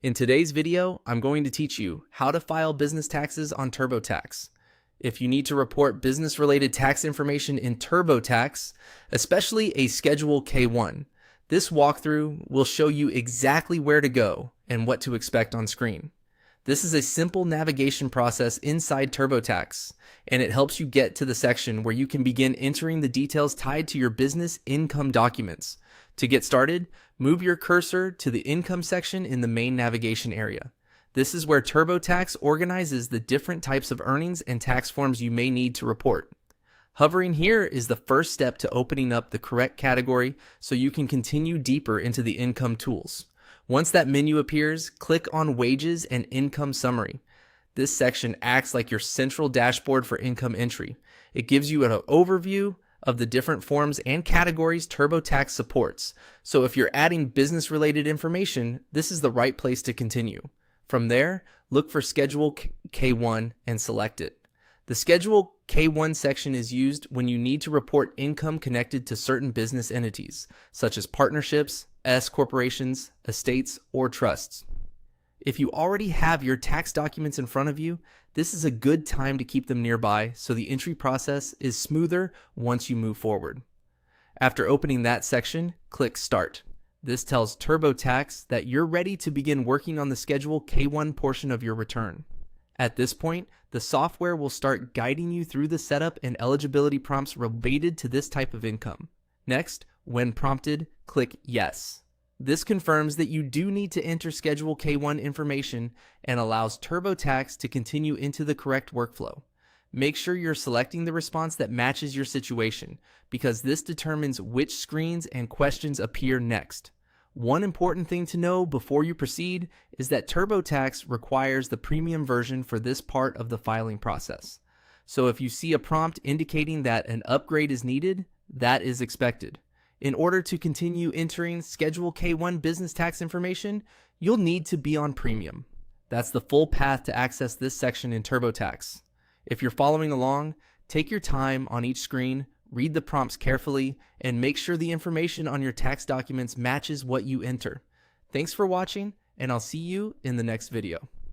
In today's video, I'm going to teach you how to file business taxes on TurboTax. If you need to report business-related tax information in TurboTax, especially a Schedule K-1, this walkthrough will show you exactly where to go and what to expect on screen. This is a simple navigation process inside TurboTax, and it helps you get to the section where you can begin entering the details tied to your business income documents. To get started, move your cursor to the income section in the main navigation area. This is where TurboTax organizes the different types of earnings and tax forms you may need to report. Hovering here is the first step to opening up the correct category so you can continue deeper into the income tools. Once that menu appears, click on Wages and Income Summary. This section acts like your central dashboard for income entry. It gives you an overview of the different forms and categories TurboTax supports. So if you're adding business-related information, this is the right place to continue. From there, look for Schedule K-1 and select it. The Schedule K-1 section is used when you need to report income connected to certain business entities, such as partnerships, S corporations, estates, or trusts. If you already have your tax documents in front of you, this is a good time to keep them nearby so the entry process is smoother once you move forward. After opening that section, click Start. This tells TurboTax that you're ready to begin working on the Schedule K-1 portion of your return. At this point, the software will start guiding you through the setup and eligibility prompts related to this type of income. Next, when prompted, click Yes. This confirms that you do need to enter Schedule K-1 information and allows TurboTax to continue into the correct workflow. Make sure you're selecting the response that matches your situation, because this determines which screens and questions appear next. One important thing to know before you proceed is that TurboTax requires the premium version for this part of the filing process. So if you see a prompt indicating that an upgrade is needed, that is expected. In order to continue entering Schedule K-1 business tax information, you'll need to be on premium. That's the full path to access this section in TurboTax. If you're following along, take your time on each screen, read the prompts carefully, and make sure the information on your tax documents matches what you enter. Thanks for watching, and I'll see you in the next video.